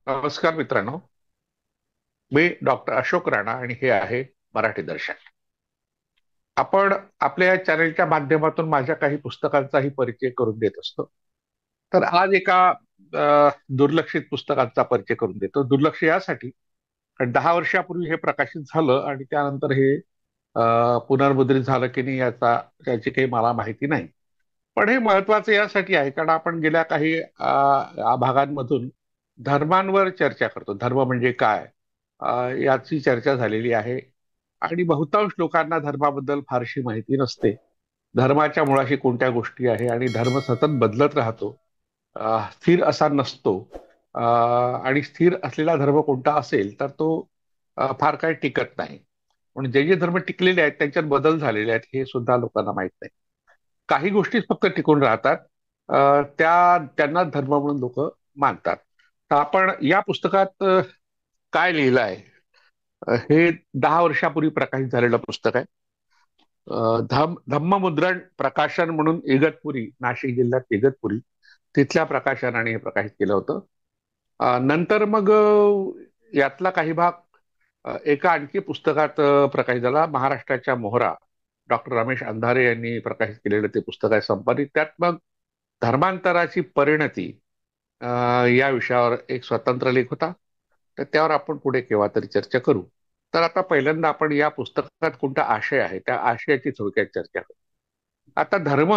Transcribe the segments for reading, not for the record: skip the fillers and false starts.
नमस्कार मित्रांनो. मी डॉक्टर अशोक राणा आणि हे आहे मराठी दर्शन. आपण आपल्या या चॅनलच्या माध्यमातून माझ्या काही पुस्तकांचाही परिचय करून देत असतो. तर आज एका दुर्लक्षित पुस्तकांचा परिचय करून देतो. दुर्लक्ष यासाठी कारण 10 वर्षापूर्वी हे प्रकाशित झालं आणि त्यानंतर हे पुनर्मुद्रित झालं की नाही याची काही मला माहिती नाही. पण हे महत्वाचं यासाठी आहे कारण आपण गेल्या काही भागांमधून धर्मांवर चर्चा करतो. धर्म म्हणजे काय याची चर्चा झालेली आहे आणि बहुतांश लोकांना धर्माबद्दल फारशी माहिती नसते. धर्माच्या मुळाशी कोणत्या गोष्टी आहे आणि धर्म सतत बदलत राहतो. स्थिर असा नसतो. आणि स्थिर असलेला धर्म कोणता असेल तर तो फार काही टिकत नाही. पण जे जे धर्म टिकलेले आहेत त्यांच्यात बदल झालेले आहेत हे सुद्धा लोकांना माहित नाही. काही गोष्टी फक्त टिकून राहतात. त्यांना धर्म म्हणून लोक मानतात. तर आपण या पुस्तकात काय लिहिलं आहे हे 10 वर्षापूर्वी प्रकाशित झालेलं पुस्तक आहे. धम्ममुद्रण प्रकाशन म्हणून इगतपुरी, नाशिक जिल्ह्यात इगतपुरी तिथल्या प्रकाशनाने हे प्रकाशित केलं होतं. नंतर मग यातला काही भाग एका आणखी पुस्तकात प्रकाशित झाला. महाराष्ट्राच्या मोहरा डॉक्टर रमेश अंधारे यांनी प्रकाशित केलेलं ते पुस्तक आहे संपादित. त्यात मग धर्मांतराची परिणती अ, या विषयावर एक स्वतंत्र लेख होता. तर त्यावर आपण पुढे केव्हा तरी चर्चा करू. तर आता पहिल्यांदा आपण या पुस्तकात कोणता आशय आहे त्या आशयाची थोडक्यात चर्चा करू. आता धर्म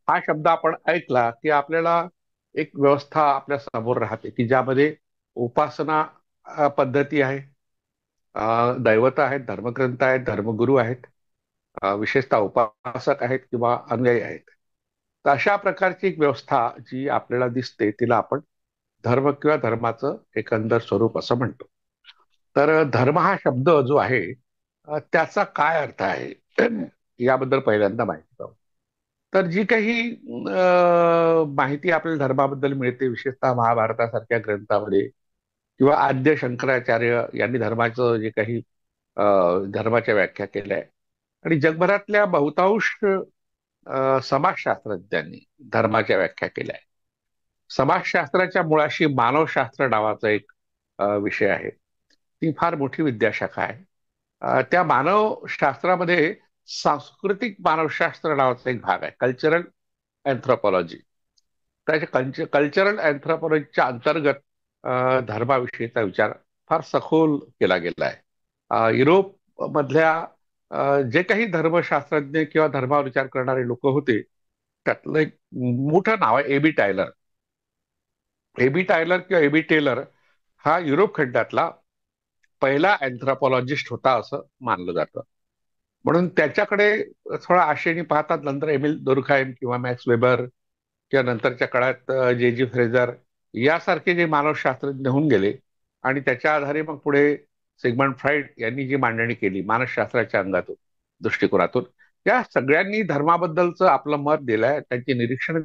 हा शब्द आपण ऐकला की आपल्याला एक व्यवस्था आपल्या समोर राहते की ज्यामध्ये उपासना पद्धती आहे, दैवत आहेत, धर्मग्रंथ आहेत, धर्मगुरू आहेत, विशेषतः उपासक आहेत किंवा अनुयायी आहेत. तर अशा प्रकारची एक व्यवस्था जी आपल्याला दिसते तिला आपण धर्म किंवा धर्माचं एकंदर स्वरूप असं म्हणतो. तर धर्म हा शब्द जो आहे त्याचा काय अर्थ आहे याबद्दल पहिल्यांदा माहिती पाहू. तर जी काही माहिती आपल्याला धर्माबद्दल मिळते विशेषतः महाभारतासारख्या ग्रंथामध्ये किंवा आद्य शंकराचार्य यांनी धर्माचं जे काही अ, धर्माच्या व्याख्या केल्या आहे आणि जगभरातल्या बहुतांश समाजशास्त्रज्ञांनी धर्माच्या व्याख्या केल्या आहे. समाजशास्त्राच्या मुळाशी मानवशास्त्र नावाचा एक विषय आहे. ती फार मोठी विद्याशाखा आहे. त्या मानवशास्त्रामध्ये सांस्कृतिक मानवशास्त्र नावाचा एक भाग आहे, कल्चरल अँथ्रोपॉलॉजी. त्याच्या कल्चरल अँथ्रोपॉलॉजीच्या अंतर्गत धर्माविषयीचा विचार फार सखोल केला गेला आहे. युरोप मधल्या जे काही धर्मशास्त्रज्ञ किंवा धर्मावर विचार करणारे लोक होते त्यातलं एक मोठं नाव आहे एबी टायलर. एबी टायलर किंवा एबी टेलर हा युरोप खंडातला पहिला अँथ्रोपॉलॉजिस्ट होता असं मानलं जातं. म्हणून त्याच्याकडे थोडा आशेने पाहतात. नंतर एमिल दुर्खाइम किंवा मॅक्स वेबर किंवा नंतरच्या काळात जे जी फ्रेझर यासारखे जे मानसशास्त्रज्ञ होऊन गेले आणि त्याच्या आधारे मग पुढे सिगमंड फ्राईड यांनी जी मांडणी केली मानसशास्त्राच्या अंगातून दृष्टिकोनातून, या सगळ्यांनी धर्माबद्दलचं आपलं मत दिलंय. त्यांची निरीक्षण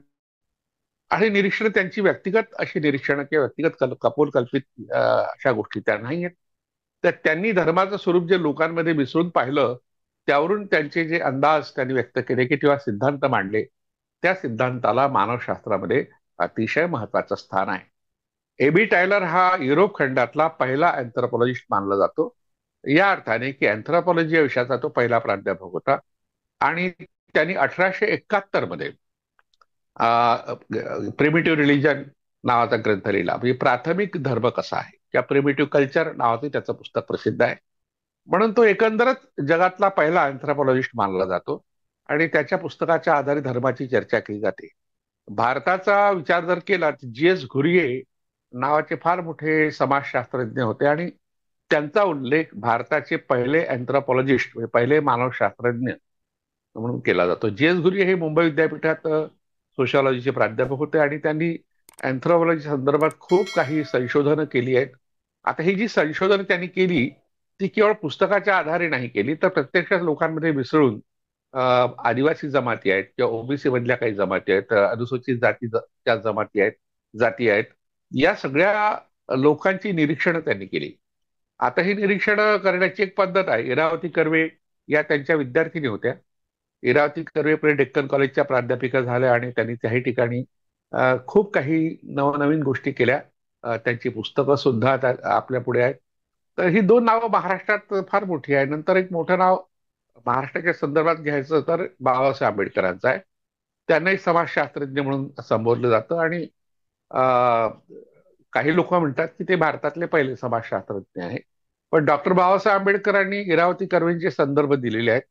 आणि निरीक्षण त्यांची व्यक्तिगत अशी निरीक्षणं किंवा व्यक्तिगत कपोल कल्पित अशा गोष्टी त्या नाही आहेत. तर त्यांनी धर्माचं स्वरूप जे लोकांमध्ये मिसळून पाहिलं त्यावरून त्यांचे जे अंदाज त्यांनी व्यक्त केले की किंवा सिद्धांत मांडले त्या सिद्धांताला मानवशास्त्रामध्ये अतिशय महत्वाचं स्थान आहे. एबी टायलर हा युरोप खंडातला पहिला अँथ्रोपॉलॉजिस्ट मानला जातो. या अर्थाने की अँथ्रोपॉलॉजी या विषयाचा तो पहिला प्राध्यापक होता आणि त्यांनी 1871 मध्ये प्रिमिटिव्ह रिलिजन नावाचा ग्रंथ लिहिला. म्हणजे प्राथमिक धर्म कसा आहे किंवा प्रिमिटिव्ह कल्चर नावाचं त्याचं पुस्तक प्रसिद्ध आहे. म्हणून तो एकंदरच जगातला पहिला अँथ्रोपॉलॉजिस्ट मानला जातो आणि त्याच्या पुस्तकाच्या आधारे धर्माची चर्चा केली जाते. भारताचा विचार जर केला तर जी एस घुरिये नावाचे फार मोठे समाजशास्त्रज्ञ होते आणि त्यांचा उल्लेख भारताचे पहिले अँथ्रोपॉलॉजिस्ट म्हणजे पहिले मानवशास्त्रज्ञ म्हणून केला जातो. जी एस घुरिये हे मुंबई विद्यापीठात सोशिओलॉजीचे प्राध्यापक होते आणि त्यांनी अँथ्रोपॉलॉजी संदर्भात खूप काही संशोधनं केली आहेत. आता ही जी संशोधनं त्यांनी केली ती केवळ पुस्तकाच्या आधारे नाही केली तर प्रत्यक्षात लोकांमध्ये मिसळून आदिवासी जमाती आहेत किंवा ओबीसी मधल्या काही जमाती आहेत, अनुसूचित जातीच्या जमाती आहेत, जाती आहेत, या सगळ्या लोकांची निरीक्षणं त्यांनी केली. आता ही निरीक्षणं करण्याची एक पद्धत आहे. इरावती कर्वे या त्यांच्या विद्यार्थिनी होत्या. इरावती कर्वे पुढे डेक्कन कॉलेजच्या प्राध्यापिका झाल्या आणि त्यांनी त्याही ठिकाणी खूप काही नवनवीन गोष्टी केल्या त्यांची पुस्तकं सुद्धा आपल्या पुढे आहेत. तर ही दोन नावं महाराष्ट्रात फार मोठी आहे. नंतर एक मोठं नाव महाराष्ट्राच्या संदर्भात घ्यायचं तर बाबासाहेब आंबेडकरांचं आहे. त्यांनाही समाजशास्त्रज्ञ म्हणून संबोधलं जातं आणि अ, काही लोक म्हणतात की ते भारतातले पहिले समाजशास्त्रज्ञ आहे. पण डॉक्टर बाबासाहेब आंबेडकरांनी इरावती कर्वेंचे संदर्भ दिलेले आहेत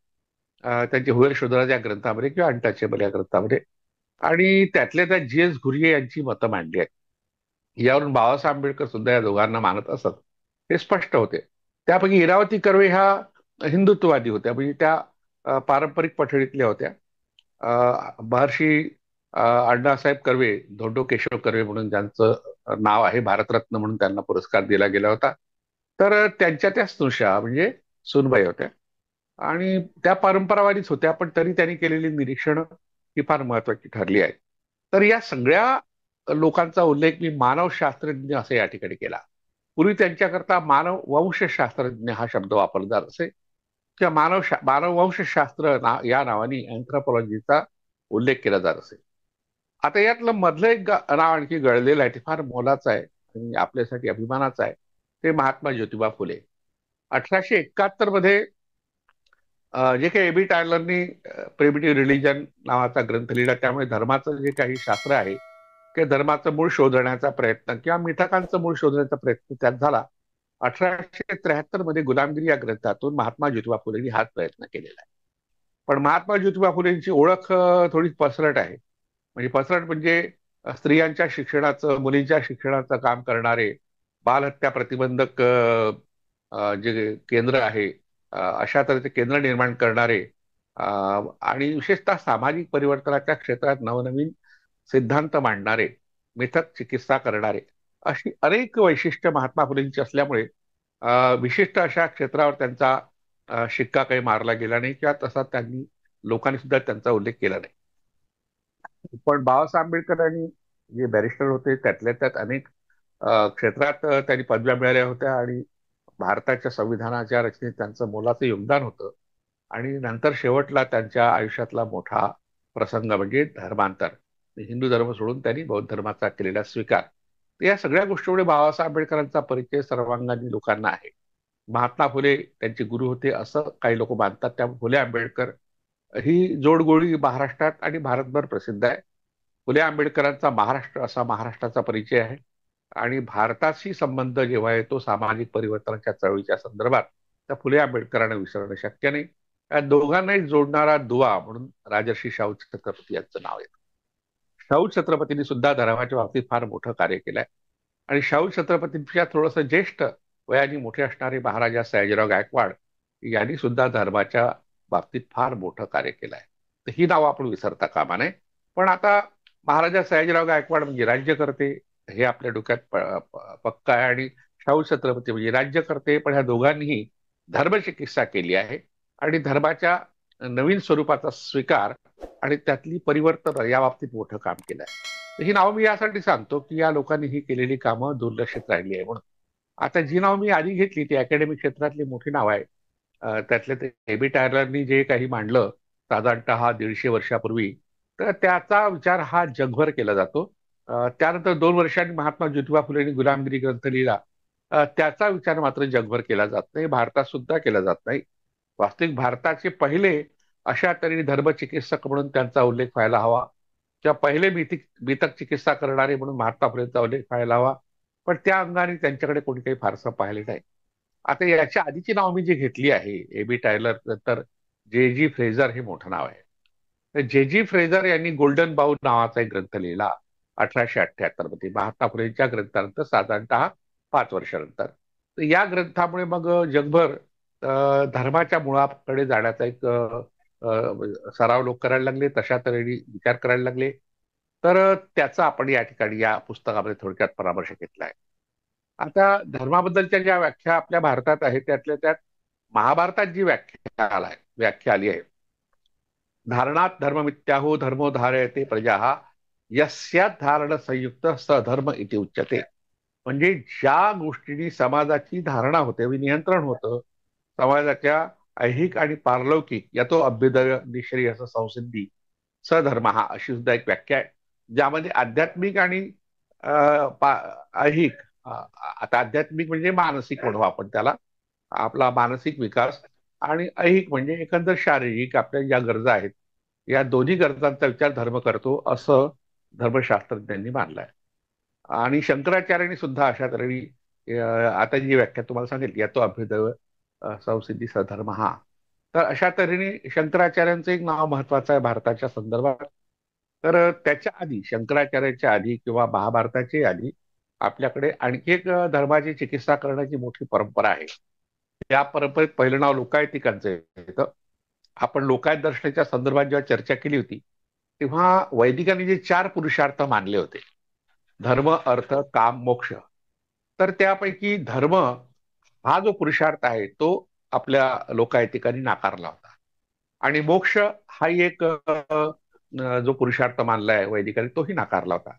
त्यांचे हुएल शोधराज या ग्रंथामध्ये किंवा अनटचेबल या ग्रंथामध्ये. आणि त्यातल्या त्या जी.एस. घुरिये यांची मतं मांडली आहेत. यावरून बाबासाहेब आंबेडकर सुद्धा या दोघांना मानत असत हे स्पष्ट होते. त्यापैकी इरावती कर्वे ह्या हिंदुत्ववादी होत्या, म्हणजे त्या पारंपरिक पठडीतल्या होत्या. महर्षी अण्णासाहेब कर्वे, धोंडो केशव कर्वे म्हणून ज्यांचं नाव आहे, भारतरत्न म्हणून त्यांना पुरस्कार दिला गेला होता. तर त्यांच्या त्या स्नुषा म्हणजे सुनबाई होत्या आणि त्या परंपरावादीच होत्या, पण तरी त्यांनी केलेली निरीक्षणं ही फार महत्वाची ठरली आहेत. तर या सगळ्या लोकांचा उल्लेख मी मानवशास्त्रज्ञ असं या ठिकाणी केला. पूर्वी त्यांच्याकरता मानववंशशास्त्रज्ञ हा शब्द वापरला जात असे किंवा मानववंशशास्त्र या नावाने अँथ्रोपॉलॉजीचा उल्लेख केला जात असे. आता यातलं मधलं एक नाव आणखी गळलेलं आहे, ते फार मोलाचं आहे आणि आपल्यासाठी अभिमानाचं आहे. ते महात्मा ज्योतिबा फुले. 1871 मध्ये जे काही ए.बी. टायलरनी प्रिमिटिव्ह रिलिजन नावाचा ग्रंथ लिहिला, त्यामुळे धर्माचं जे काही शास्त्र आहे ते धर्माचं मूळ शोधण्याचा प्रयत्न किंवा मिथकांचं मूळ शोधण्याचा प्रयत्न त्यात झाला. 1873 मध्ये गुलामगिरी या ग्रंथातून महात्मा ज्योतिबा फुलेंनी हाच प्रयत्न केलेला आहे. पण महात्मा ज्योतिबा फुलेंची ओळख थोडी पसरट आहे. म्हणजे पसरट म्हणजे स्त्रियांच्या शिक्षणाचं, मुलींच्या शिक्षणाचं काम करणारे, बालहत्या प्रतिबंधक जे केंद्र आहे, अशा तऱ्हेचे केंद्र निर्माण करणारे आणि विशेषतः सामाजिक परिवर्तनाच्या क्षेत्रात नवनवीन सिद्धांत मांडणारे, मिथक चिकित्सा करणारे, अशी अनेक वैशिष्ट्य महात्मा फुलेंची असल्यामुळे विशिष्ट अशा क्षेत्रावर त्यांचा शिक्का काही मारला गेला नाही किंवा तसा त्यांनी लोकांनी सुद्धा त्यांचा उल्लेख केला नाही. पण बाबासाहेब आंबेडकरांनी जे बॅरिस्टर होते त्यातल्या त्यात अनेक क्षेत्रात त्यांनी पदव्या मिळाल्या होत्या आणि भारताच्या संविधानाच्या रचनेत त्यांचं मोलाचं योगदान होतं. आणि नंतर शेवटला त्यांच्या आयुष्यातला मोठा प्रसंग म्हणजे धर्मांतर. हिंदू धर्म सोडून त्यांनी बौद्ध धर्माचा केलेला स्वीकार. तर या सगळ्या गोष्टीमुळे बाबासाहेब आंबेडकरांचा परिचय सर्वांगाने लोकांना आहे. महात्मा फुले त्यांचे गुरु होते असं काही लोक मानतात. त्या फुले आंबेडकर ही जोडगोळी महाराष्ट्रात आणि भारतभर प्रसिद्ध आहे. फुले आंबेडकरांचा महाराष्ट्र असा महाराष्ट्राचा परिचय आहे आणि भारताशी संबंध जेव्हा येतो सामाजिक परिवर्तनाच्या चळवळीच्या संदर्भात, तर फुले आंबेडकरांना विसरणं शक्य नाही. या दोघांनाही जोडणारा दुवा म्हणून राजर्षी शाहू छत्रपती यांचं नाव येतं. शाहू छत्रपतींनी सुद्धा धर्माच्या बाबतीत फार मोठं कार्य केलंय आणि शाहू छत्रपतींच्या थोडंसं ज्येष्ठ वयाने मोठे असणारे महाराजा सयाजीराव गायकवाड यांनी सुद्धा धर्माच्या बाबतीत फार मोठं कार्य केलंय. तर ही नावं आपण विसरता कामा नये. पण आता महाराजा सयाजीराव गायकवाड म्हणजे राज्यकर्ते हे आपल्या डोक्यात पक्का आहे आणि शाहू छत्रपती म्हणजे राज्यकर्ते, पण ह्या दोघांनीही धर्मचिकित्सा केली आहे आणि धर्माच्या नवीन स्वरूपाचा स्वीकार आणि त्यातली परिवर्तन या बाबतीत मोठं काम केलं आहे. ही नावं मी यासाठी सांगतो की या लोकांनी ही केलेली कामं दुर्लक्षित राहिली आहे म्हणून. आता जी नाव मी आधी घेतली ती अकॅडमिक क्षेत्रातली मोठी नाव आहे. त्यातले ते ए.बी. टायलरनी जे काही मांडलं साधारणतः 150 वर्षापूर्वी, तर त्याचा विचार हा जगभर केला जातो. त्यानंतर 2 वर्षांनी महात्मा ज्योतिबा फुलेंनी गुलामगिरी ग्रंथ लिहिला. त्याचा विचार मात्र जगभर केला जात नाही, भारतात सुद्धा केला जात नाही. वास्तविक भारताचे पहिले अशा तऱ्हेने धर्मचिकित्सक म्हणून त्यांचा उल्लेख व्हायला हवा किंवा पहिले भीतक चिकित्सा करणारे म्हणून महात्मा फुलेंचा उल्लेख व्हायला हवा. पण त्या अंगाने त्यांच्याकडे कोणी काही फारसं पाहिले नाही. आता याच्या आधीची नाव मी जी घेतली आहे ए.बी. टायलर नंतर जे.जी. फ्रेझर हे मोठं नाव आहे. तर जे.जी. फ्रेझर यांनी गोल्डन बाउल नावाचा एक ग्रंथ लिहिला 1878 मध्ये महात्मा फुलेंच्या ग्रंथानंतर साधारणतः 5 वर्षानंतर. तर या ग्रंथामुळे मग जगभर धर्माच्या मुळाकडे जाण्याचा एक सराव लोक करायला लागले, तशा तऱ्हेने विचार करायला लागले. तर त्याचा आपण या ठिकाणी या पुस्तकामध्ये थोडक्यात परामर्श घेतला आहे. आता धर्माबद्दलच्या ज्या व्याख्या आपल्या भारतात आहेत त्यातल्या त्यात महाभारतात जी व्याख्या आली आहे, धारणात धर्ममित्याहो धर्मो धारयते प्रजा यस्या धारण संयुक्त सधर्म इति उच्यते. म्हणजे ज्या गोष्टींनी समाजाची धारणा होते, नियंत्रण होतं, समाजाच्या ऐहिक आणि पारलौकिक या तो अभ्युदय निश्री असं संसिद्धी सधर्म हा अशी सुद्धा एक व्याख्या आहे, ज्यामध्ये आध्यात्मिक आणि ऐहिक, आता आध्यात्मिक म्हणजे मानसिक म्हणू आपण त्याला, आपला मानसिक विकास, आणि ऐहिक म्हणजे एकंदर शारीरिक आपल्या ज्या गरजा आहेत, या दोन्ही गरजांचा विचार धर्म करतो असं धर्मशास्त्रज्ञांनी मानलंय. आणि शंकराचार्यांनी सुद्धा अशा तऱ्हेने आता जी व्याख्या तुम्हाला सांगितली, तो अभ्युदय संसिद्धी सधर्म हा, तर अशा तऱ्हेने शंकराचार्यांचं एक नाव महत्वाचं आहे भारताच्या संदर्भात. तर त्याच्या आधी, शंकराचार्याच्या आधी किंवा महाभारताच्या आधी आपल्याकडे आणखी एक धर्माची चिकित्सा करण्याची मोठी परंपरा आहे. त्या परंपरेत पहिलं नाव लोकायतिकांचं येतं. आपण लोकायत दर्शनाच्या संदर्भात जेव्हा चर्चा केली होती, तेव्हा वैदिकांनी जे 4 पुरुषार्थ मानले होते, धर्म, अर्थ, काम, मोक्ष, तर त्यापैकी धर्म हा जो पुरुषार्थ आहे तो आपल्या लोकायतिकांनी नाकारला होता. आणि मोक्ष हा एक जो पुरुषार्थ मानलाय वैदिकांनी, तोही नाकारला होता.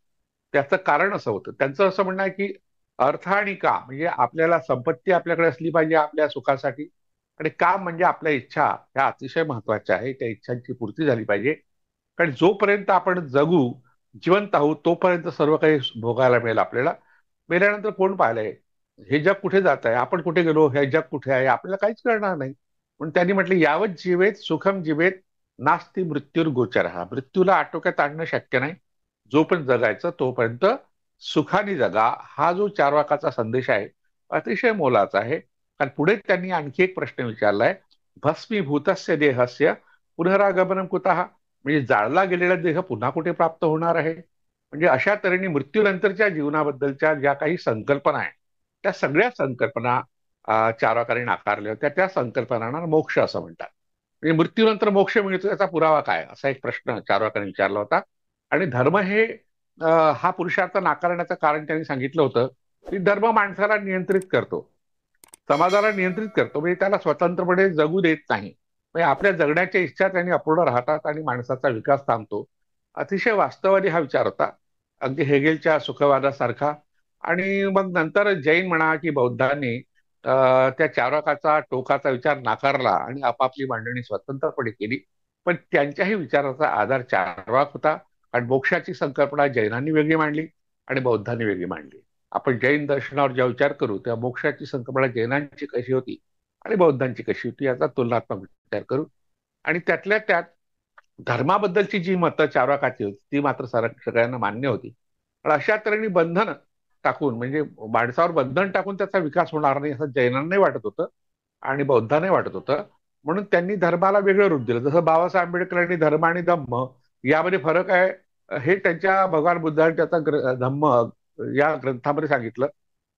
त्याचं कारण असं होतं, त्यांचं असं म्हणणं आहे की अर्थ आणि काम म्हणजे आपल्याला संपत्ती आपल्याकडे असली पाहिजे आपल्या सुखासाठी, आणि काम म्हणजे आपल्या इच्छा ह्या अतिशय महत्वाच्या आहे, त्या इच्छांची पूर्ती झाली पाहिजे. कारण जोपर्यंत आपण जगू, जिवंत आहोत, तोपर्यंत सर्व काही भोगायला मिळेल आपल्याला. मेल्यानंतर कोण पाहिलंय, हे जग कुठे जात आहे, आपण कुठे गेलो, हे जग कुठे आहे, आपल्याला काहीच कळणार नाही. म्हणून त्यांनी म्हटलं, यावत जीवेत सुखम जीवेत नास्ति मृत्यूर गोचर, हा मृत्यूला आटोक्यात आणणं शक्य नाही. जोपर्यंत जगायचं तोपर्यंत सुखाने जगा, हा जो चार्वाकाचा संदेश आहे अतिशय मोलाचा आहे. कारण पुढे त्यांनी आणखी एक प्रश्न विचारलाय, भस्मीभूतस्य देहस्य पुनरागमनम कुतः, म्हणजे जाळला गेलेला देह पुन्हा कुठे प्राप्त होणार आहे. म्हणजे अशा तऱ्हेने मृत्यूनंतरच्या जीवनाबद्दलच्या ज्या काही संकल्पना आहेत, त्या सगळ्या संकल्पना चारवाकांनी नाकारल्या होत्या. त्या संकल्पनांना मोक्ष असं म्हणतात. म्हणजे मृत्यूनंतर मोक्ष मिळतो याचा पुरावा काय, असा एक प्रश्न चारवाकांनी विचारला होता. आणि धर्म हे हा पुरुषार्थ नाकारण्याचं कारण त्यांनी सांगितलं होतं की धर्म माणसाला नियंत्रित करतो, समाजाला नियंत्रित करतो, म्हणजे त्याला स्वतंत्रपणे जगू देत नाही. म्हणजे आपल्या जगण्याच्या इच्छा त्यांनी अपूर्ण राहतात आणि माणसाचा विकास थांबतो. अतिशय वास्तववादी हा विचार होता, अगदी हेगेलच्या सुखवादासारखा. आणि मग नंतर जैन म्हणा की बौद्धांनी त्या चारवाकाचा टोकाचा विचार नाकारला आणि आपापली मांडणी स्वतंत्रपणे केली. पण त्यांच्याही विचाराचा आधार चारवाक होता. कारण मोक्षाची संकल्पना जैनांनी वेगळी मांडली आणि बौद्धांनी वेगळी मांडली. आपण जैन दर्शनावर जेव्हा विचार करू तेव्हा मोक्षाची संकल्पना जैनांची कशी होती आणि बौद्धांची कशी होती याचा तुलनात्मक विचार करू. आणि त्यातल्या त्यात धर्माबद्दलची जी मतं चारवाकाची होती ती मात्र सगळ्यांना मान्य होती. पण अशा तऱ्हेने बंधन टाकून, म्हणजे माणसावर बंधन टाकून त्याचा विकास होणार नाही असं जैनांनाही वाटत होतं आणि बौद्धांनाही वाटत होतं. म्हणून त्यांनी धर्माला वेगळं रूप दिलं. जसं बाबासाहेब आंबेडकरांनी धर्म आणि धम्म यामध्ये फरक आहे हे त्यांच्या भगवान बुद्धांनी त्याचा धम्म या ग्रंथामध्ये सांगितलं.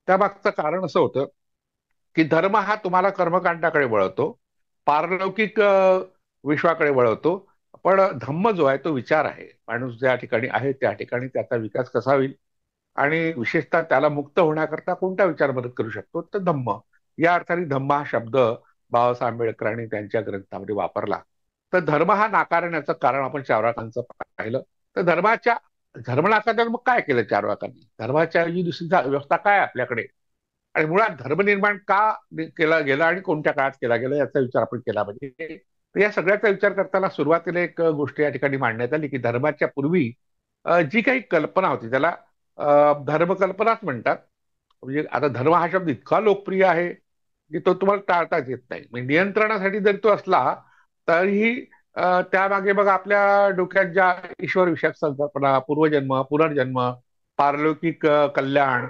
त्यामागचं कारण असं होतं की धर्म हा तुम्हाला कर्मकांडाकडे वळवतो, पारलौकिक विश्वाकडे वळवतो. पण धम्म जो आहे तो विचार आहे, माणूस ज्या ठिकाणी आहे त्या ठिकाणी त्याचा विकास कसा होईल आणि विशेषतः त्याला मुक्त होण्याकरता कोणता विचार मदत करू शकतो, तर धम्म. या अर्थाने धम्म हा शब्द बाबासाहेब आंबेडकरांनी त्यांच्या ग्रंथामध्ये वापरला. तर धर्म हा नाकारण्याचं कारण आपण चारवाकांचं पाहिलं. तर धर्म नाकारल्यावर मग काय केलं चारवाकांनी, धर्माच्या ऐवजी दुसरी व्यवस्था काय आपल्याकडे, आणि मुळात धर्म निर्माण का केला गेला आणि कोणत्या काळात केला गेला याचा विचार आपण केला पाहिजे. तर या सगळ्याचा विचार करताना सुरुवातीला एक गोष्ट या ठिकाणी मांडण्यात आली की धर्माच्या पूर्वी जी काही कल्पना होती त्याला धर्मकल्पनाच म्हणतात. म्हणजे आता धर्म हा शब्द इतका लोकप्रिय आहे की तो तुम्हाला टाळताच येत नाही. म्हणजे नियंत्रणासाठी जरी तो असला तरीही त्यामागे बघा आपल्या डोक्यात ज्या ईश्वर विषयक संकल्पना, पूर्वजन्म, पुनर्जन्म, पारलौकिक कल्याण,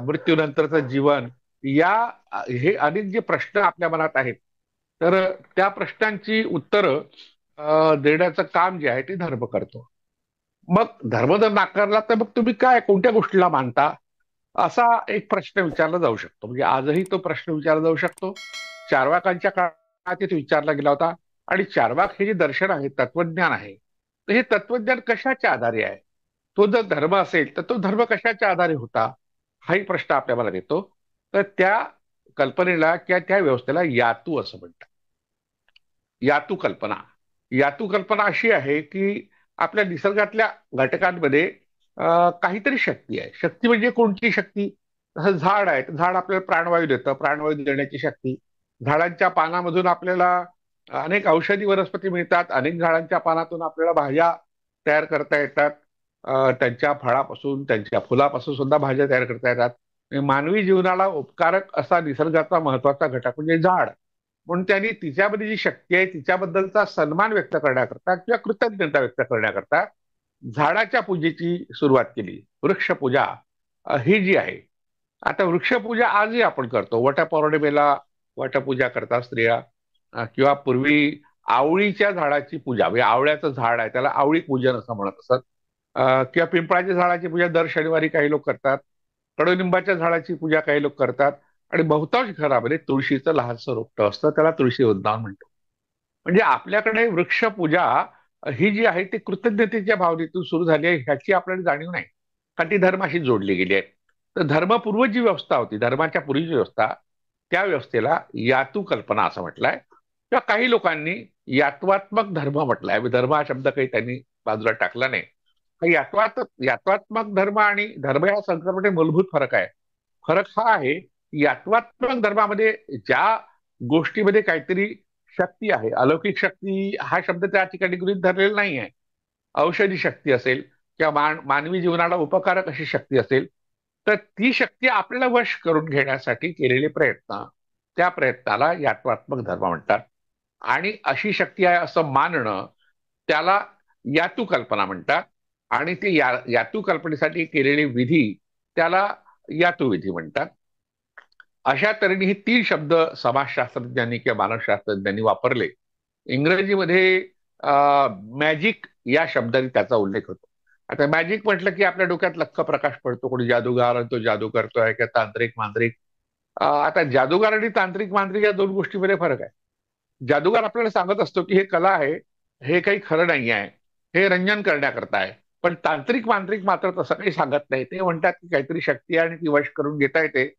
मृत्यूनंतरचं जीवन, या हे अनेक जे प्रश्न आपल्या मनात आहेत, तर त्या प्रश्नांची उत्तरं देण्याचं काम जे आहे ते धर्म करतो. मग धर्म जर नाकारला तर मग तुम्ही काय कोणत्या गोष्टीला मानता, असा एक प्रश्न विचारला जाऊ शकतो. म्हणजे आजही तो प्रश्न विचारला जाऊ शकतो. चार्वाकांच्या काळात तो विचारला गेला होता. आणि चार्वाक हे जे दर्शन आहे, तत्वज्ञान आहे, तर हे तत्वज्ञान कशाच्या आधारे आहे, तो जर धर्म असेल तर तो धर्म कशाच्या आधारे होता, हाही प्रश्न आपल्या मनात येतो. तर त्या कल्पनेला किंवा त्या व्यवस्थेला यातू असं म्हणतात. यातू कल्पना, यातू कल्पना अशी आहे की आपल्या निसर्गातल्या घटकांमध्ये काहीतरी शक्ती आहे. शक्ती म्हणजे कोणती शक्ती, जसं झाड आहे, तर झाड आपल्याला प्राणवायू देतं, प्राणवायू देण्याची शक्ती. झाडांच्या पानामधून आपल्याला अनेक औषधी वनस्पती मिळतात, अनेक झाडांच्या पानातून आपल्याला भाज्या तयार करता येतात. त्यांच्या फळापासून त्यांच्या फुलापासून सुद्धा भाज्या तयार करता येतात. मानवी जीवनाला उपकारक असा निसर्गाचा महत्वाचा घटक म्हणजे झाड. म्हणून त्यांनी तिच्यामध्ये जी शक्ती आहे तिच्याबद्दलचा सन्मान व्यक्त करण्याकरता किंवा कृतज्ञता व्यक्त करण्याकरता झाडाच्या पूजेची सुरुवात केली. वृक्षपूजा ही जी आहे, आता वृक्षपूजा आजही आपण करतो. वटपौर्णिमेला वटपूजा करतात स्त्रिया, किंवा पूर्वी आवळीच्या झाडाची पूजा, म्हणजे आवळ्याचं झाड आहे त्याला आवळी पूजन असं म्हणत असत. किंवा पिंपळाच्या झाडाची पूजा दर शनिवारी काही लोक करतात. कडुलिंबाच्या झाडाची पूजा काही लोक करतात. आणि बहुतांश घरामध्ये तुळशीचं लहानसं रोपटं असतं, त्याला तुळशी वृंदावन म्हणतो. म्हणजे आपल्याकडे वृक्षपूजा ही जी आहे ती कृतज्ञतेच्या भावनेतून सुरू झाली आहे ह्याची आपल्याला जाणीव नाही, कारण ती धर्माशी जोडली गेली आहे. तर धर्मपूर्व जी व्यवस्था होती, धर्माच्या पूर्वीची व्यवस्था, त्या व्यवस्थेला यातू कल्पना असं म्हटलंय. किंवा काही लोकांनी यात्वात्मक धर्म म्हटलाय. धर्म हा शब्द काही त्यांनी बाजूला टाकला नाही. यात्वात्मक धर्म आणि धर्म या संकल्पनेत मूलभूत फरक आहे. फरक हा आहे की यात्वात्मक धर्मामध्ये ज्या गोष्टीमध्ये काहीतरी शक्ती आहे, अलौकिक शक्ती हा शब्द त्या ठिकाणी गृहीत धरलेला नाही आहे. औषधी शक्ती असेल किंवा मानवी जीवनाला उपकारक अशी शक्ती असेल, तर ती शक्ती आपल्याला वश करून घेण्यासाठी केलेले प्रयत्न, त्या प्रयत्नाला यात्वात्मक धर्म म्हणतात. आणि अशी शक्ती आहे असं मानणं, त्याला यातू कल्पना म्हणतात. आणि ते यातू कल्पनेसाठी केलेले विधी, त्याला यातू विधी म्हणतात. अशा तऱ्हेने हे तीन शब्द समाजशास्त्रज्ञांनी किंवा मानसशास्त्रज्ञांनी वापरले. इंग्रजीमध्ये मॅजिक या शब्दाने त्याचा उल्लेख होतो. आता मॅजिक म्हटलं की आपल्या डोक्यात लख्ख प्रकाश पडतो. कोणी जादूगार आणि तो जादू करतोय किंवा तांत्रिक मांत्रिक. आता जादूगार आणि तांत्रिक मांत्रिक या दोन गोष्टीमध्ये फरक आहे. जादूगार आपल्याला सांगत असतो की हे कला आहे, हे काही खरं नाही आहे, हे रंजन करण्याकरता आहे. पण तांत्रिक मांत्रिक मात्र तसं काही सांगत नाही. ते म्हणतात की काहीतरी शक्ती आहे आणि ती वश करून घेता येते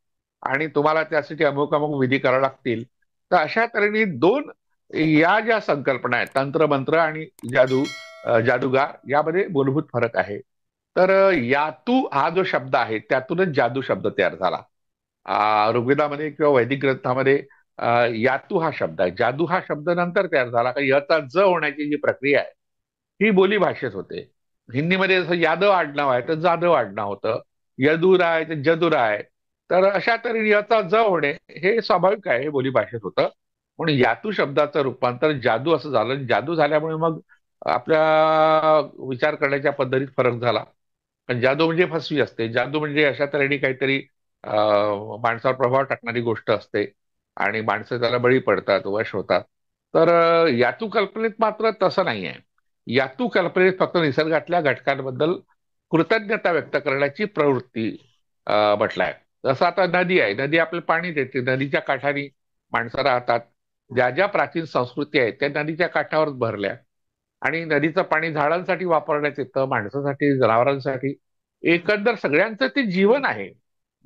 आणि तुम्हाला त्यासाठी अमुक अमुक विधी करावे लागतील. तर अशा तऱ्हेने दोन या ज्या संकल्पना आहेत, तंत्र मंत्र आणि जादूगार, यामध्ये मूलभूत फरक आहे. तर यातू हा जो शब्द आहे त्यातूनच जादू शब्द तयार झाला. ऋग्वेदामध्ये किंवा वैदिक ग्रंथामध्ये यातू हा शब्द आहे. जादू हा शब्द नंतर तयार झाला. का याचा ज होण्याची जी प्रक्रिया आहे ही बोली भाषेत होते. हिंदीमध्ये जसं यादव आडनाव आहे तर जाधव आडनाव होतं, यदुराय तर जदुराय. तर अशा तऱ्हेने याचा ज होणे हे स्वाभाविक आहे, हे बोली भाषेत होतं. म्हणून यातू शब्दाचं रूपांतर जादू असं झालं. जादू झाल्यामुळे मग आपल्या विचार करण्याच्या पद्धतीत फरक झाला. पण जादू म्हणजे फसवी असते. जादू म्हणजे अशा तऱ्हेने काहीतरी माणसावर प्रभाव टाकणारी गोष्ट असते आणि माणसं त्याला बळी पडतात, वश होतात. तर यातू कल्पनेत मात्र तसं नाही आहे. यातू कल्पनेत फक्त निसर्गातल्या घटकांबद्दल कृतज्ञता व्यक्त करण्याची प्रवृत्ती म्हटलाय. जसं आता नदी आहे, नदी आपल्याला पाणी देते, नदीच्या काठाने माणसं राहतात. ज्या ज्या प्राचीन संस्कृती आहेत त्या नदीच्या काठावरच भरल्या. आणि नदीचं पाणी झाडांसाठी वापरण्यात येतं, माणसासाठी, जनावरांसाठी, एकंदर सगळ्यांचं ते जीवन आहे.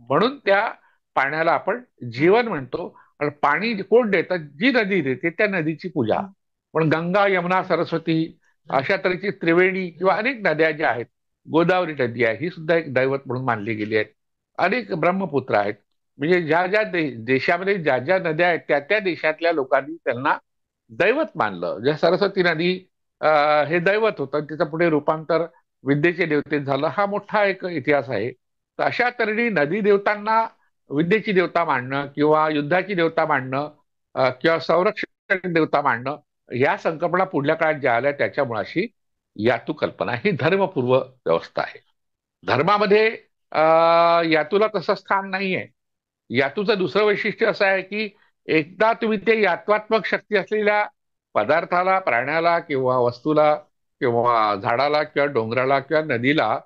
म्हणून त्या पाण्याला आपण जीवन म्हणतो. आणि पाणी कोण देतं? जी नदी देते त्या नदीची पूजा. पण गंगा, यमुना, सरस्वती अशा तऱ्हेची त्रिवेणी किंवा अनेक नद्या ज्या आहेत, गोदावरी नदी आहे ही सुद्धा एक दैवत म्हणून मानली गेली आहे. अनेक ब्रह्मपुत्र आहेत. म्हणजे ज्या ज्या देशामध्ये ज्या ज्या नद्या आहेत त्या त्या देशातल्या लोकांनी त्यांना दैवत मानलं. ज्या सरस्वती नदी हे दैवत होतं, तिचं पुढे रूपांतर विद्येचे देवतेत झालं. हा मोठा एक इतिहास आहे. तर अशा तऱ्हेने नदी देवतांना विद्येची देवता मानणं किंवा युद्धाची देवता मानणं किंवा संरक्षण देवता मानणं, या संकल्पना पुढल्या काळात ज्या आल्या त्याच्या मुळाशी यातू कल्पना ही धर्मपूर्व व्यवस्था आहे. धर्मामध्ये यातूला तसं स्थान नाहीये. यातूचं दुसरं वैशिष्ट्य असं आहे की एकदा तुम्ही ते यात्वात्मक शक्ती असलेल्या पदार्थाला, प्राण्याला किंवा वस्तूला किंवा झाडाला किंवा डोंगराला किंवा नदीला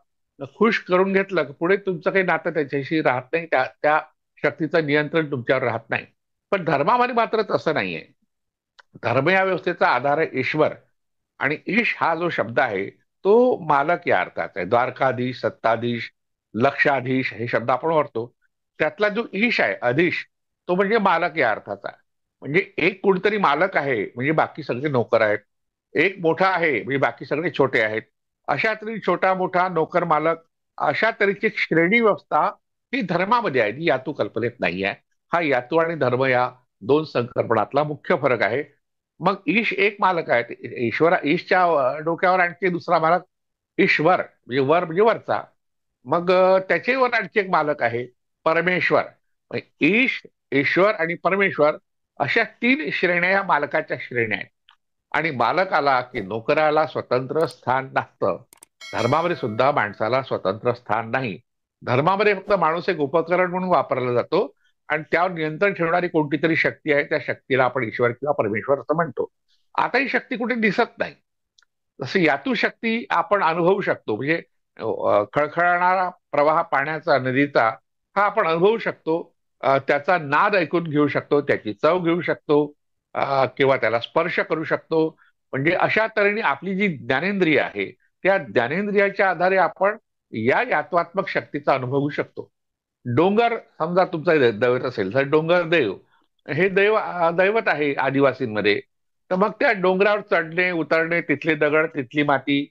खुश करून घेतलं की पुढे तुमचं काही नातं त्याच्याशी राहत नाही, त्या त्या शक्तीचं नियंत्रण तुमच्यावर राहत नाही. पण धर्मामध्ये मात्र तसं नाहीये. धर्म या व्यवस्थेचा आधार आहे ईश्वर. आणि ईश हा जो शब्द आहे तो मालक या अर्थाचा आहे. द्वारकाधीश, सत्ताधीश, लक्षाधीश हे शब्द आपण वापरतो. त्यातला जो ईश आहे, अधीश, तो म्हणजे मालक या अर्थाचा. म्हणजे एक कोणतरी मालक आहे म्हणजे बाकी सगळे नोकर आहेत. एक मोठा आहे म्हणजे बाकी सगळे छोटे आहेत. अशा तरी छोटा मोठा नोकर मालक अशा तऱ्हेची श्रेणी व्यवस्था ही धर्मामध्ये आहे, ती यातू कल्पनेत नाही आहे. हा यातू आणि धर्म या दोन संकल्पनातला मुख्य फरक आहे. मग ईश एक मालक आहे. ईश्वरा ईशच्या डोक्यावर आणखी दुसरा मालक ईश्वर म्हणजे वर म्हणजे वरचा. मग त्याच्याही वर आणखी एक मालक आहे, परमेश्वर. मग ईश, ईश्वर आणि परमेश्वर अशा 3 श्रेण्या या मालकाच्या श्रेण्या आहेत. आणि मालकाला की नोकराला स्वतंत्र स्थान नसतं. धर्मामध्ये सुद्धा माणसाला स्वतंत्र स्थान नाही. धर्मामध्ये फक्त माणूस एक उपकरण म्हणून वापरला जातो आणि त्यावर नियंत्रण ठेवणारी कोणती तरी शक्ती आहे, त्या शक्तीला आपण ईश्वर किंवा परमेश्वर असं म्हणतो. आता ही शक्ती कुठे दिसत नाही. जसं यातू शक्ती आपण अनुभवू शकतो, म्हणजे खळखळणारा प्रवाह पाण्याचा, नदीचा हा आपण अनुभवू शकतो. त्याचा नाद ऐकून घेऊ शकतो, त्याची चव घेऊ शकतो, किंवा त्याला स्पर्श करू शकतो. म्हणजे अशा तऱ्हेने आपली जी ज्ञानेंद्रिय आहे, त्या ज्ञानेंद्रियाच्या आधारे आपण या यात्वात्मक शक्तीचा अनुभवू शकतो. डोंगर समजा तुमचा दैवत असेल तर डोंगर देव हे दैवत आहे आदिवासींमध्ये. तर मग त्या डोंगरावर चढणे, उतरणे, तिथले दगड, तिथली माती,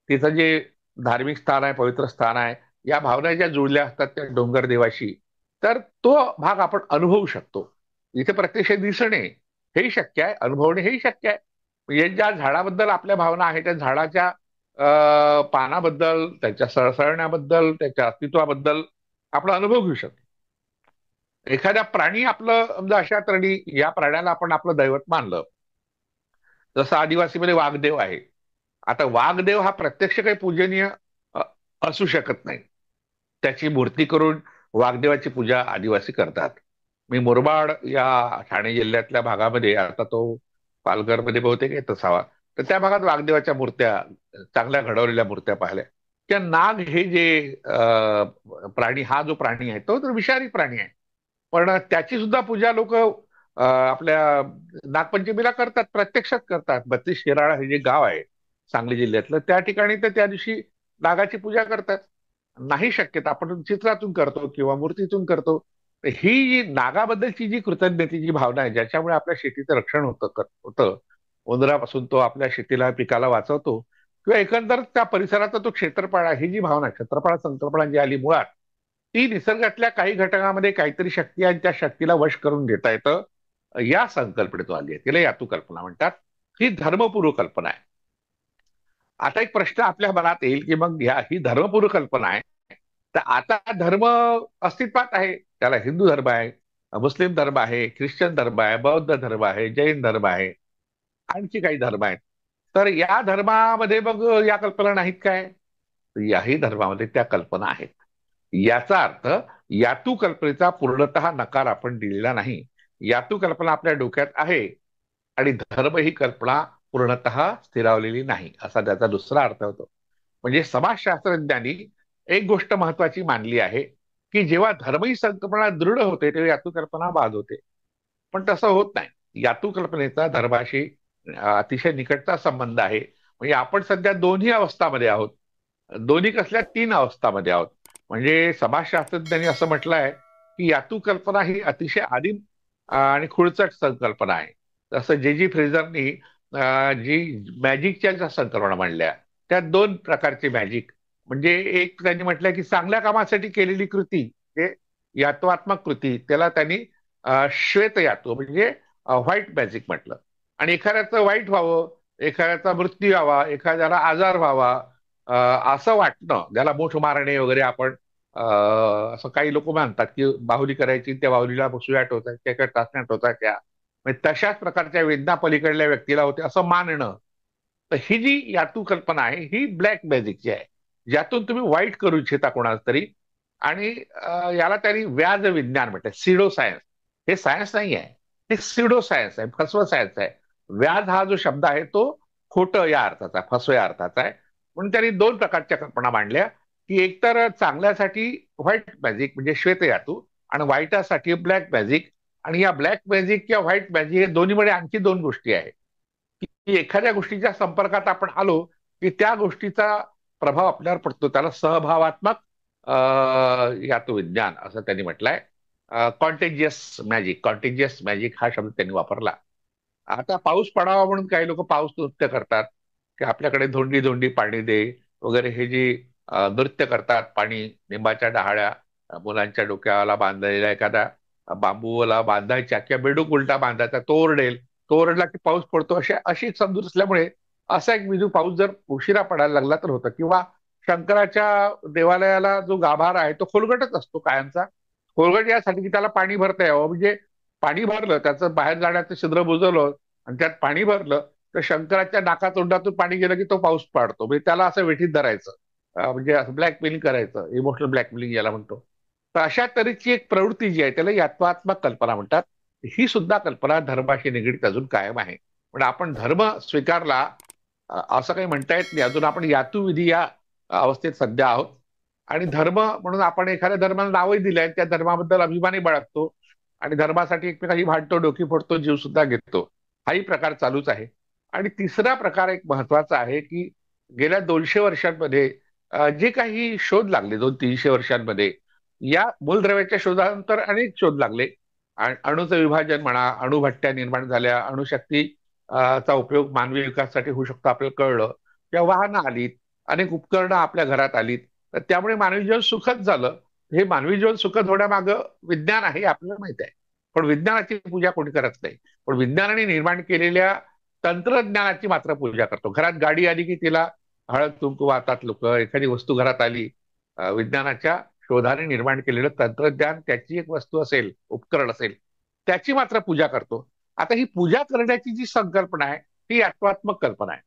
तिथं जे धार्मिक स्थान आहे, पवित्र स्थान आहे, या भावना ज्या जुळल्या असतात त्या डोंगर देवाशी, तर तो भाग आपण अनुभवू शकतो. इथे प्रत्यक्ष दिसणे हेही शक्य आहे, अनुभवणे हेही शक्य आहे. म्हणजे ज्या झाडाबद्दल आपल्या भावना आहेत, त्या झाडाच्या पानाबद्दल, त्याच्या सळसळण्याबद्दल, त्याच्या अस्तित्वाबद्दल आपण अनुभव घेऊ शकतो. एखाद्या प्राणी आपलं समजा अशा तऱ्हेने या प्राण्याला आपण आपलं दैवत मानलं. जसं आदिवासीमध्ये वाघदेव आहे. आता वाघदेव हा प्रत्यक्ष काही पूजनीय अ, असू शकत नाही. त्याची मूर्ती करून वाघदेवाची पूजा आदिवासी करतात. मी मुरबाड या ठाणे जिल्ह्यातल्या भागामध्ये, आता तो पालघरमध्ये बहुतेक येत असावा, तर त्या भागात वाघदेवाच्या मूर्त्या, चांगल्या घडवलेल्या मूर्त्या पाहिल्या. त्या नाग हे जे प्राणी, हा जो प्राणी आहे तो तर विषारी प्राणी आहे. पण त्याची सुद्धा पूजा लोक आपल्या नागपंचमीला करतात, प्रत्यक्षात करतात. 32 शिराळा हे जे गाव आहे सांगली जिल्ह्यातलं, त्या ठिकाणी तर त्या दिवशी नागाची पूजा करतात. नाही शक्यता आपण चित्रातून करतो किंवा मूर्तीतून करतो. तर ही जी नागाबद्दलची जी कृतज्ञतेची भावना आहे, ज्याच्यामुळे आपल्या शेतीचं रक्षण होतं, उंदरापासून तो आपल्या शेतीला, पिकाला वाचवतो, किंवा एकंदर त्या परिसराचा तो क्षेत्रफळ आहे, ही जी भावना, क्षेत्रफळ संकल्पना जी आली मुळात, ती निसर्गातल्या काही घटकामध्ये काहीतरी शक्ती आहे आणि त्या शक्तीला वश करून घेता येतं, या संकल्पनेतून आली आहे. तिला यातू कल्पना म्हणतात. ही धर्मपूर्व कल्पना आहे. आता एक प्रश्न आपल्या मनात येईल की मग ही धर्मपूर्व कल्पना आहे, तर आता धर्म अस्तित्वात आहे. त्याला हिंदू धर्म आहे, मुस्लिम धर्म आहे, ख्रिश्चन धर्म आहे, बौद्ध धर्म आहे, जैन धर्म आहे, आणखी काही धर्म आहेत. तर या धर्मामध्ये मग या कल्पना नाहीत काय? याही धर्मामध्ये त्या कल्पना आहेत. याचा अर्थ यातू कल्पनेचा पूर्णतः नकार आपण दिलेला नाही. यातू कल्पना आपल्या डोक्यात आहे आणि धर्म ही कल्पना पूर्णतः स्थिरावलेली नाही, असा त्याचा दुसरा अर्थ होतो. म्हणजे समाजशास्त्रज्ञांनी एक गोष्ट महत्वाची मानली आहे की जेव्हा धर्म ही संकल्पना दृढ होते तेव्हा यातू कल्पना बाद होते. पण तसं होत नाही. यातू कल्पनेचा धर्माशी अतिशय निकटचा संबंध आहे. म्हणजे आपण सध्या दोन्ही अवस्थामध्ये आहोत. दोन्ही कसल्या, 3 अवस्थामध्ये आहोत. म्हणजे समाजशास्त्रज्ञांनी असं म्हटलं आहे की यातू कल्पना ही अतिशय आदिम आणि खुळचट संकल्पना आहे. जसं जे फ्रेझरनी जी मॅजिकच्या ज्या संकल्पना मांडल्या, त्या 2 प्रकारचे मॅजिक. म्हणजे एक त्यांनी म्हटलं की चांगल्या कामासाठी केलेली कृती, हे यात्वात्मक कृती, त्याला त्यांनी श्वेत यातू म्हणजे व्हाईट मॅजिक म्हटलं. आणि एखाद्याचं वाईट व्हावं, एखाद्याचा मृत्यू यावा, एखाद्याला आजार व्हावा, अ, असं वाटणं, ज्याला मूठ मारणे वगैरे आपण असं काही लोक मानतात की बाहुली करायची, त्या बाहुलीला सुया टोचायच्या, त्या टाचण्या टोचायच्या, म्हणजे तशाच प्रकारच्या वेदना पलीकडल्या व्यक्तीला होते असं मानणं. तर ही जी यातू कल्पना आहे ही ब्लॅक मॅजिकची आहे, ज्यातून तुम्ही वाईट करू इच्छिता कोणाला तरी. आणि याला त्यांनी व्याज विज्ञान म्हणतात, सिडो सायन्स. हे सायन्स नाही आहे, हे सिडो सायन्स आहे, फसवं सायन्स आहे. व्याज हा जो शब्द आहे तो खोटं या अर्थाचा, फसवं या अर्थाचा आहे. म्हणून त्यांनी 2 प्रकारच्या कल्पना मांडल्या की एकतर चांगल्यासाठी व्हाईट मॅजिक म्हणजे श्वेत यातू, आणि वाईटासाठी ब्लॅक मॅजिक. आणि या ब्लॅक मॅजिक किंवा व्हाईट मॅजिक हे दोन्हीमध्ये आणखी 2 गोष्टी आहेत की एखाद्या गोष्टीच्या संपर्कात आपण आलो की त्या गोष्टीचा प्रभाव आपल्यावर पडतो. त्याला सहभावात्मक यातू विज्ञान असं त्यांनी म्हटलंय. कॉन्टेजियस मॅजिक हा शब्द त्यांनी वापरला. आता पाऊस पडावा म्हणून काही लोक पाऊस नृत्य करतात, की आपल्याकडे धोंडी धोंडी पाणी दे वगैरे, हे जी नृत्य करतात. पाणी लिंबाच्या डहाळ्या मुलांच्या डोक्याला बांधलेल्या एखाद्या बांबूला बांधायच्या, किंवा बेडूक उलटा बांधायचा, तो ओरडेल, तो ओरडला की पाऊस पडतो, अशी समजूत असल्यामुळे असा एक बिजू पाऊस जर उशिरा पडायला लागला तर होतं. किंवा शंकराच्या देवालयाला जो गाभारा आहे तो खोलगटच असतो कायमचा. खोलगट यासाठी की त्याला पाणी भरता यावं, म्हणजे पाणी भरलं, त्याचं बाहेर जाण्याचं छिद्र बुजवलं आणि त्यात पाणी भरलं तर शंकराच्या नाकातोंडातून पाणी गेलं की तो पाऊस पाडतो. म्हणजे त्याला असं वेठीत धरायचं, म्हणजे असं ब्लॅकमेलिंग करायचं, इमोशनल ब्लॅकमेलिंग याला म्हणतो. तर अशा तऱ्हेची एक प्रवृत्ती जी आहे त्याला यात्वात्मक कल्पना म्हणतात. ही सुद्धा कल्पना धर्माशी निगडीत अजून कायम आहे. पण आपण धर्म स्वीकारला असं काही म्हणता येत नाही. अजून आपण यातुविधी या अवस्थेत सध्या आहोत. आणि धर्म म्हणून आपण एखाद्या धर्माला नावही दिलंय, त्या धर्माबद्दल अभिमानही बाळगतो आणि धर्मासाठी एकमेकांची भांडतो, डोकी फोडतो, जीव सुद्धा घेतो. हाही प्रकार चालूच आहे. आणि तिसरा प्रकार एक महत्वाचा आहे की गेल्या 200 वर्षांमध्ये जे काही शोध लागले, 200-300 वर्षांमध्ये या मूलद्रव्याच्या शोधानंतर अनेक शोध लागले. अणुचं विभाजन म्हणा, अणुभट्ट्या निर्माण झाल्या, अणुशक्ती चा उपयोग मानवी विकासासाठी होऊ शकतो आपल्याला कळलं. किंवा वाहनं आलीत, अनेक उपकरणं आपल्या घरात आलीत. तर त्यामुळे मानवी जीवन सुखद झालं. हे मानवी जीवन सुखद होण्यामागं विज्ञान आहे आपल्याला माहित आहे. पण विज्ञानाची पूजा कोणी करत नाही. पण विज्ञानाने निर्माण केलेल्या तंत्रज्ञानाची मात्र पूजा करतो. घरात गाडी आली की तिला हळद कुंकू वाहतात लोक. एखादी वस्तू घरात आली, विज्ञानाच्या शोधाने निर्माण केलेलं तंत्रज्ञान, त्याची एक वस्तू असेल, उपकरण असेल, त्याची मात्र पूजा करतो. आता ही पूजा करण्याची जी संकल्पना आहे ती आत्मात्मक कल्पना आहे.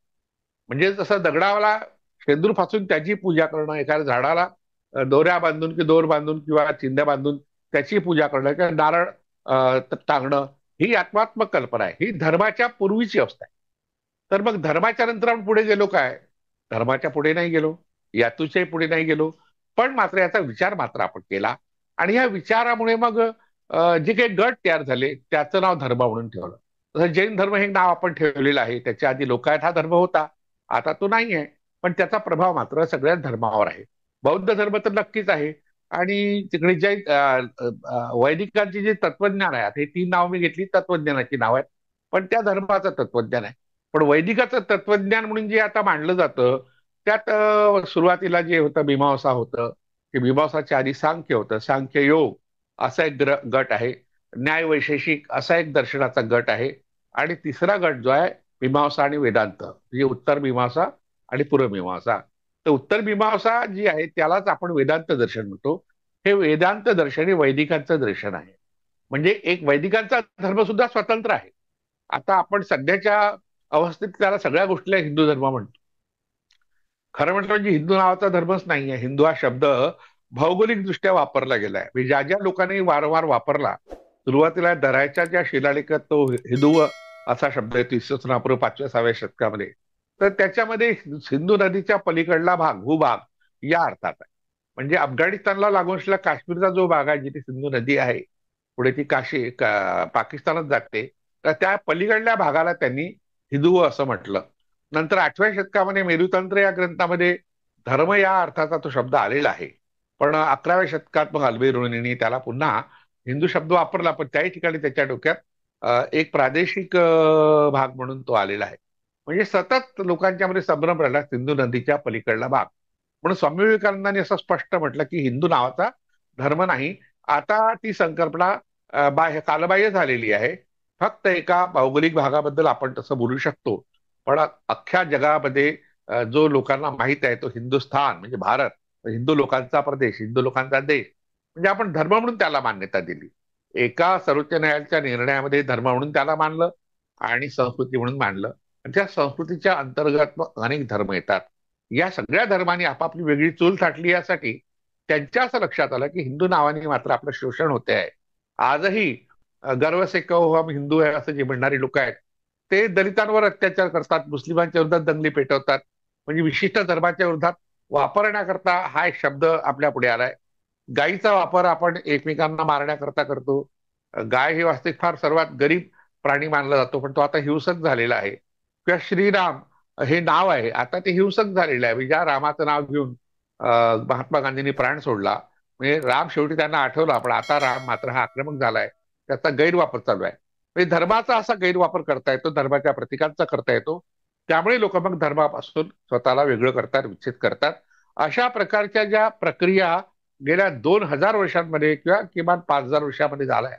म्हणजे जसं दगडाला शेंदूर फासून त्याची पूजा करणं, एखाद्या झाडाला दोऱ्या बांधून की दोर बांधून किंवा चिंध्या बांधून त्याची पूजा करणं किंवा नारळ टांगणं, ही आत्मात्मक कल्पना आहे. ही धर्माच्या पूर्वीची अवस्था आहे. तर मग धर्माच्या नंतर आपण पुढे गेलो काय? धर्माच्या पुढे नाही गेलो, यातूच्याही पुढे नाही गेलो, पण मात्र याचा विचार मात्र आपण केला. आणि या विचारामुळे मग जे काही गट तयार झाले त्याचं नाव धर्म म्हणून ठेवलं. तसं जैन धर्म हे नाव आपण ठेवलेलं आहे. त्याच्या आधी लोकायत हा धर्म होता, आता तो नाही आहे. पण त्याचा प्रभाव मात्र सगळ्याच धर्मावर आहे. बौद्ध धर्म तर नक्कीच आहे. आणि तिकडे जैन वैदिकांची जे तत्वज्ञान आहे, आता हे 3 नाव मी घेतली तत्वज्ञानाची नाव आहेत, पण त्या धर्माचं तत्वज्ञान आहे. पण वैदिकाचं तत्वज्ञान म्हणून जे आता मांडलं जातं त्यात सुरुवातीला जे होतं मीमांसा होतं, की मीमांसाच्या आधी सांख्य होतं, सांख्य योग असा एक गट आहे, न्याय वैशेषिक असा एक दर्शनाचा गट आहे, आणि तिसरा गट जो आहे मीमांसा आणि वेदांत, म्हणजे उत्तर मीमांसा आणि पूर्व मीमांसा. तर उत्तर मीमांसा जी आहे त्यालाच आपण वेदांत दर्शन म्हणतो. हे वेदांत दर्शन हे वैदिकांचं दर्शन आहे. म्हणजे एक वैदिकांचा धर्म सुद्धा स्वतंत्र आहे. आता आपण सध्याच्या अवस्थेत त्याला सगळ्या गोष्टीला हिंदू धर्म म्हणतो. खरं म्हटलं म्हणजे हिंदू नावाचा धर्मच नाहीये. हिंदू हा शब्द भौगोलिक दृष्ट्या वापरला गेलाय. म्हणजे ज्या ज्या लोकांनी वारंवार वापरला, सुरुवातीला दरायच्या ज्या शिलालेखात तो हिंदू असा शब्द आहे, 20 5व्या 6व्या शतकामध्ये, तर त्याच्यामध्ये सिंधू नदीच्या पलीकडला भाग, भूभाग या अर्थात आहे. म्हणजे अफगाणिस्तानला लागून असलेला काश्मीरचा जो भाग आहे, जिथे सिंधू नदी आहे, पुढे ती पाकिस्तानात जाते, तर त्या पलीकडल्या भागाला त्यांनी हिंदू असं म्हटलं. नंतर 8व्या शतकामध्ये मेरुतंत्र या ग्रंथामध्ये धर्म या अर्थाचा तो शब्द आलेला आहे. पण 11व्या शतकात मग अल्बेरुनीने त्याला पुन्हा हिंदू शब्द वापरला, पण त्याही ठिकाणी त्याच्या डोक्यात एक प्रादेशिक भाग म्हणून तो आलेला आहे. म्हणजे सतत लोकांच्या मध्ये संभ्रम राहिला सिंधू नदीच्या पलीकडला भाग. म्हणून स्वामी विवेकानंदांनी असं स्पष्ट म्हटलं की हिंदू नावाचा धर्म नाही. आता ती संकल्पना बाह्य कालबाह्य झालेली आहे. फक्त एका भौगोलिक भागाबद्दल आपण तसं बोलू शकतो, पण अख्ख्या जगामध्ये जो लोकांना माहित आहे तो हिंदुस्थान म्हणजे भारत, हिंदू लोकांचा प्रदेश, हिंदू लोकांचा देश, म्हणजे आपण धर्म म्हणून त्याला मान्यता दिली. एका सर्वोच्च न्यायालयाच्या निर्णयामध्ये धर्म म्हणून त्याला मानलं आणि संस्कृती म्हणून मानलं. आणि त्या संस्कृतीच्या अंतर्गत मग अनेक धर्म येतात. या सगळ्या धर्मांनी आपापली वेगळी चूल थाटली. यासाठी त्यांच्या असं लक्षात आलं की हिंदू नावाने मात्र आपलं शोषण होते आहे. आजही गर्व से कहो हम हिंदू आहे असं जे म्हणणारी लोक आहेत ते दलितांवर अत्याचार करतात, मुस्लिमांच्या विरोधात दंगली पेटवतात. म्हणजे विशिष्ट धर्माच्या विरोधात वापरण्याकरता हा एक शब्द आपल्या पुढे आलाय. गायीचा वापर आपण एकमेकांना मारण्याकरता करतो. गाय हे वास्तविक फार सर्वात गरीब प्राणी मानला जातो, पण तो आता हिंसक झालेला आहे. किंवा श्रीराम हे नाव आहे, आता ते हिंसक झालेलं आहे. म्हणजे ज्या रामाचं नाव घेऊन महात्मा गांधींनी प्राण सोडला, म्हणजे राम शेवटी त्यांना आठवला, पण आता राम मात्र हा आक्रमक झालाय, त्याचा गैरवापर चालू आहे. म्हणजे धर्माचा असा गैरवापर करता येतो, धर्माच्या प्रतीकांचा करता येतो. त्यामुळे लोक मग धर्मापासून स्वतःला वेगळं करतात, विच्छेद करतात. अशा प्रकारच्या ज्या प्रक्रिया गेल्या 2000 वर्षांमध्ये किंवा किमान 5000 वर्षांमध्ये झालाय.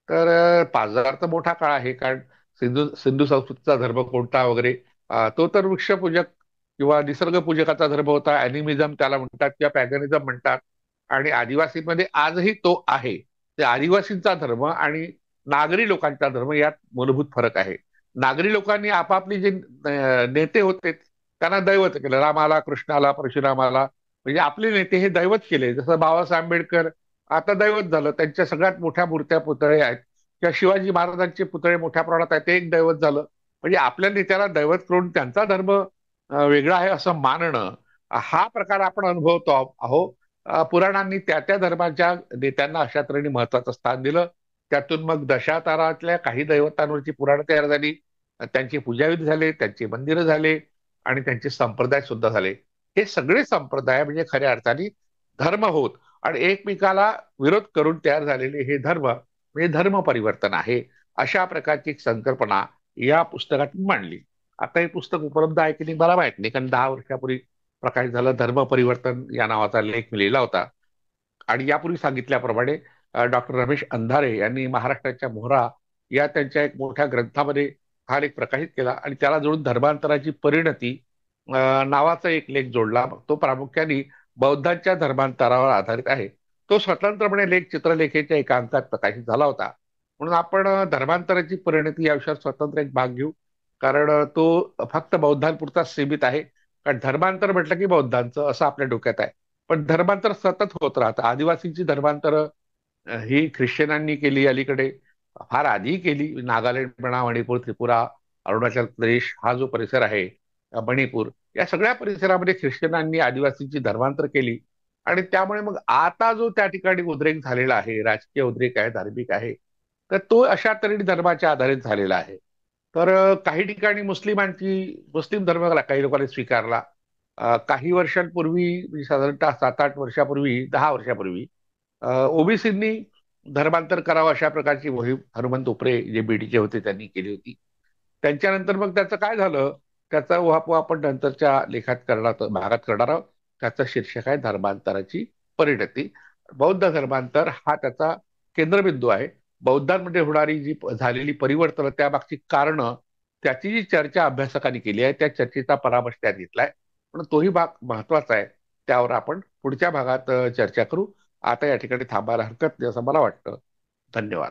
तर 5000 तर मोठा काळ आहे, कारण सिंधू सिंधू संस्कृतीचा धर्म कोणता वगैरे, तो तर वृक्षपूजक किंवा निसर्गपूजकाचा धर्म होता, अॅनिमिझम त्याला म्हणतात किंवा पॅगनिझम म्हणतात. आणि आदिवासीमध्ये आजही तो आहे. ते आदिवासींचा धर्म आणि नागरी लोकांचा धर्म यात मूलभूत फरक आहे. नागरी लोकांनी आपापली जे नेते होते त्यांना दैवत केलं, रामाला, कृष्णाला, परशुरामाला. म्हणजे आपले नेते हे दैवत केले. जसं बाबासाहेब आंबेडकर आता दैवत झालं, त्यांच्या सगळ्यात मोठ्या मूर्त्या पुतळे आहेत, किंवा शिवाजी महाराजांचे पुतळे मोठ्या प्रमाणात आहेत, ते एक दैवत झालं. म्हणजे आपल्या नेत्याला दैवत करून त्यांचा धर्म वेगळा आहे असं मानणं, हा प्रकार आपण अनुभवतो आहोत. पुराणांनी त्या त्या धर्माच्या नेत्यांना अशा तऱ्हेने महत्वाचं स्थान दिलं. त्यातून मग दशावतारातल्या काही दैवतांवरची पुराणं तयार झाली, त्यांचे पूजाविधी झाले, त्यांचे मंदिरं झाले आणि त्यांचे संप्रदाय सुद्धा झाले. हे सगळे संप्रदाय म्हणजे खऱ्या अर्थाने धर्म होत आणि एकमेकाला विरोध करून तयार झालेले हे धर्म म्हणजे धर्म परिवर्तन आहे. अशा प्रकारची एक संकल्पना या पुस्तकात मांडली. आता हे पुस्तक उपलब्ध आहे की नाही मला माहित नाही, कारण 10 वर्षापूर्वी प्रकाशित झालं. धर्म परिवर्तन या नावाचा लेख मी लिहिला होता. आणि यापूर्वी सांगितल्याप्रमाणे डॉक्टर रमेश अंधारे यांनी महाराष्ट्राच्या मोहरा या त्यांच्या एक मोठ्या ग्रंथामध्ये हा लेख प्रकाशित केला आणि त्याला जोडून धर्मांतराची परिणती नावाचा एक लेख जोडला. तो प्रामुख्याने बौद्धांच्या धर्मांतरावर आधारित आहे. तो स्वतंत्रपणे लेख चित्रलेखेच्या एका अंकात प्रकाशित झाला होता. म्हणून आपण धर्मांतराची परिणती या विषयावर स्वतंत्र एक भाग घेऊ, कारण तो फक्त बौद्धांपुरता सीमित आहे. कारण धर्मांतर म्हटलं की बौद्धांचं असं आपल्या डोक्यात आहे. पण धर्मांतर सतत होत राहतं. आदिवासींची धर्मांतर ही ख्रिश्चनांनी केली अलीकडे, फार आधी केली. नागालँड म्हणा, मणिपूर, त्रिपुरा, अरुणाचल प्रदेश हा जो परिसर आहे, मणिपूर, या सगळ्या परिसरामध्ये ख्रिश्चनांनी आदिवासींची धर्मांतर केली. आणि त्यामुळे मग आता जो त्या ठिकाणी उद्रेक झालेला आहे, राजकीय उद्रेक आहे, धार्मिक आहे, तर तो अशा तऱ्हेने धर्माच्या आधारित झालेला आहे. तर काही ठिकाणी मुस्लिम धर्म काही लोकांनी स्वीकारला. काही वर्षांपूर्वी म्हणजे साधारणतः 7-8 वर्षापूर्वी, 10 वर्षापूर्वी ओबीसींनी धर्मांतर करावं अशा प्रकारची मोहीम हनुमंत उपरे जे बीडीचे होते त्यांनी केली होती. त्यांच्यानंतर मग त्याचं काय झालं, त्याचा उहापोह आपण नंतरच्या लेखात करणार, भागात करणार आहोत. त्याचं शीर्षक आहे धर्मांतराची परिणती. बौद्ध धर्मांतर हा त्याचा केंद्रबिंदू आहे. बौद्धांमध्ये होणारी जी झालेली परिवर्तन, त्यामागची कारणं, त्याची जी चर्चा अभ्यासकांनी केली आहे, त्या चर्चेचा परामर्श त्यात घेतलाय. पण तोही भाग महत्वाचा आहे. त्यावर आपण पुढच्या भागात चर्चा करू. आता या ठिकाणी थांबायला हरकत नाही असं मला वाटतं. धन्यवाद.